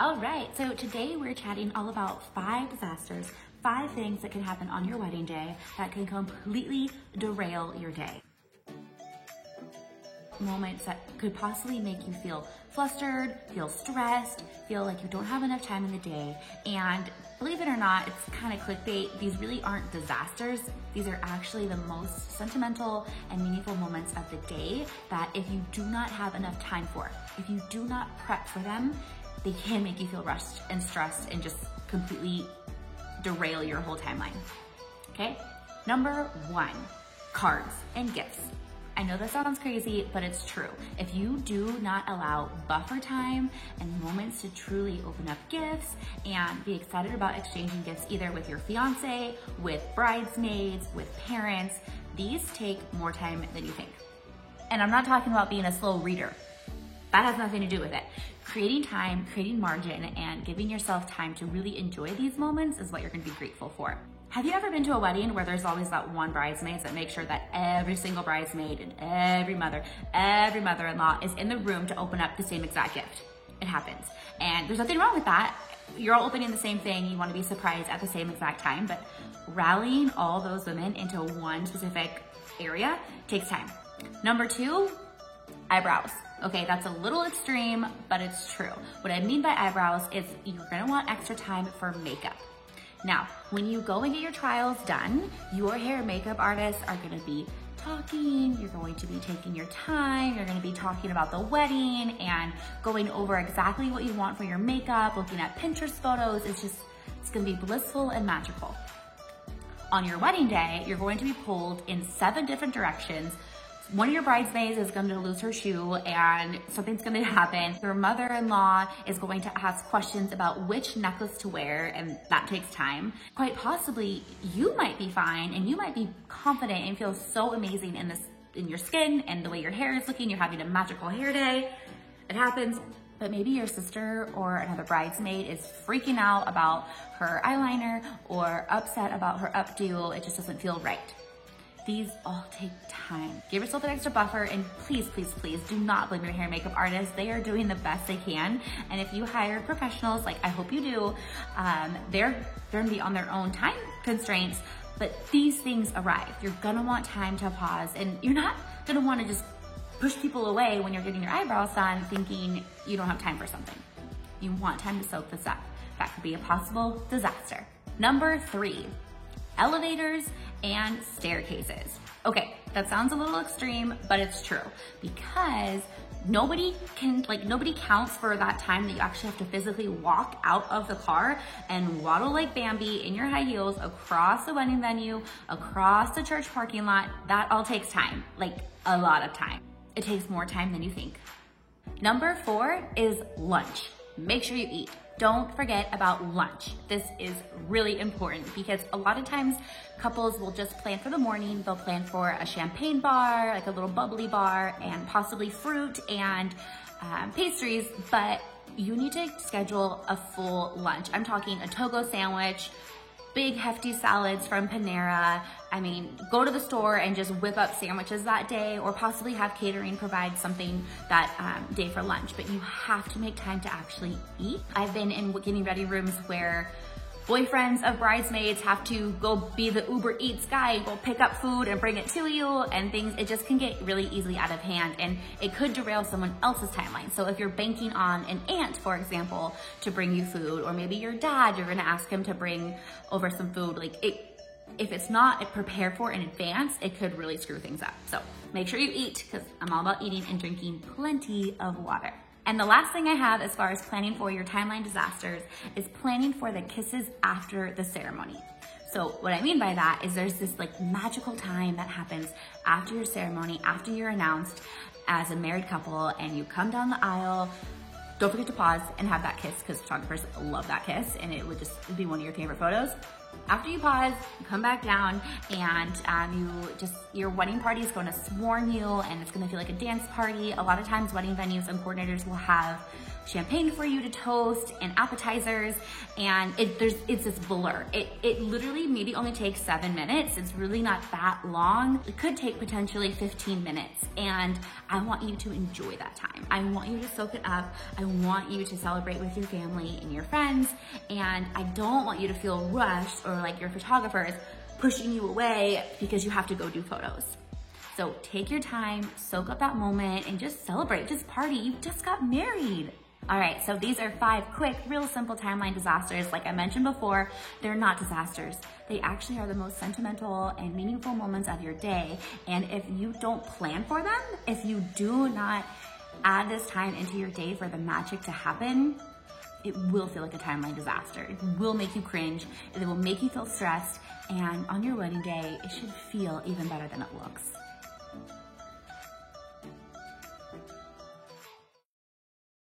All right, so today we're chatting all about 5 disasters, 5 things that can happen on your wedding day that can completely derail your day. Moments that could possibly make you feel flustered, feel stressed, feel like you don't have enough time in the day. And believe it or not, it's kind of clickbait. These really aren't disasters. These are actually the most sentimental and meaningful moments of the day that if you do not have enough time for, if you do not prep for them, they can make you feel rushed and stressed and just completely derail your whole timeline. Okay? Number 1, cards and gifts. I know that sounds crazy, but it's true. If you do not allow buffer time and moments to truly open up gifts and be excited about exchanging gifts either with your fiance, with bridesmaids, with parents, these take more time than you think. And I'm not talking about being a slow reader. That has nothing to do with it. Creating time, creating margin, and giving yourself time to really enjoy these moments is what you're gonna be grateful for. Have you ever been to a wedding where there's always that one bridesmaid that makes sure that every single bridesmaid and every mother-in-law is in the room to open up the same exact gift? It happens. And there's nothing wrong with that. You're all opening the same thing. You want to be surprised at the same exact time, but rallying all those women into one specific area takes time. Number 2, eyebrows. Okay, that's a little extreme, but it's true. What I mean by eyebrows is you're gonna want extra time for makeup. Now, when you go and get your trials done, your hair and makeup artists are gonna be talking, you're going to be taking your time, you're gonna be talking about the wedding and going over exactly what you want for your makeup, looking at Pinterest photos. It's gonna be blissful and magical. On your wedding day, you're going to be pulled in 7 different directions. One of your bridesmaids is going to lose her shoe and something's going to happen. Your mother-in-law is going to ask questions about which necklace to wear, and that takes time. Quite possibly, you might be fine and you might be confident and feel so amazing in your skin and the way your hair is looking. You're having a magical hair day. It happens. But maybe your sister or another bridesmaid is freaking out about her eyeliner or upset about her updo. It just doesn't feel right. These all take time. Give yourself an extra buffer, and please, please, please do not blame your hair and makeup artist. They are doing the best they can. And if you hire professionals, like I hope you do, they're gonna be on their own time constraints, but these things arrive. You're gonna want time to pause, and you're not gonna wanna just push people away when you're getting your eyebrows done thinking you don't have time for something. You want time to soak this up. That could be a possible disaster. Number 3, elevators and staircases. Okay, that sounds a little extreme, but it's true because nobody counts for that time that you actually have to physically walk out of the car and waddle like Bambi in your high heels across the wedding venue, across the church parking lot. That all takes time, like a lot of time. It takes more time than you think. Number 4 is lunch. Make sure you eat. Don't forget about lunch. This is really important because a lot of times couples will just plan for the morning. They'll plan for a champagne bar, like a little bubbly bar, and possibly fruit and pastries, but you need to schedule a full lunch. I'm talking a Togo sandwich, big hefty salads from Panera. I mean, go to the store and just whip up sandwiches that day, or possibly have catering provide something that day for lunch, but you have to make time to actually eat. I've been in getting ready rooms where boyfriends of bridesmaids have to go be the Uber Eats guy, go pick up food and bring it to you and things. It just can get really easily out of hand and it could derail someone else's timeline. So if you're banking on an aunt, for example, to bring you food, or maybe your dad, you're gonna ask him to bring over some food, if it's not prepared for in advance, it could really screw things up. So make sure you eat, because I'm all about eating and drinking plenty of water. And the last thing I have as far as planning for your timeline disasters is planning for the kisses after the ceremony. So what I mean by that is there's this magical time that happens after your ceremony, after you're announced as a married couple and you come down the aisle. Don't forget to pause and have that kiss, because photographers love that kiss and it would just be one of your favorite photos. After you pause, you come back down, and your wedding party is going to swarm you, and it's going to feel like a dance party. A lot of times wedding venues and coordinators will have champagne for you to toast and appetizers, and it's this blur. It literally maybe only takes 7 minutes. It's really not that long. It could take potentially 15 minutes, and I want you to enjoy that time. I want you to soak it up. I want you to celebrate with your family and your friends, and I don't want you to feel rushed or like your photographer is pushing you away because you have to go do photos. So take your time, soak up that moment, and just celebrate, just party. You just got married. All right, so these are 5 quick, real simple timeline disasters. Like I mentioned before, they're not disasters. They actually are the most sentimental and meaningful moments of your day. And if you don't plan for them, if you do not add this time into your day for the magic to happen, it will feel like a timeline disaster. It will make you cringe, it will make you feel stressed, and on your wedding day, it should feel even better than it looks.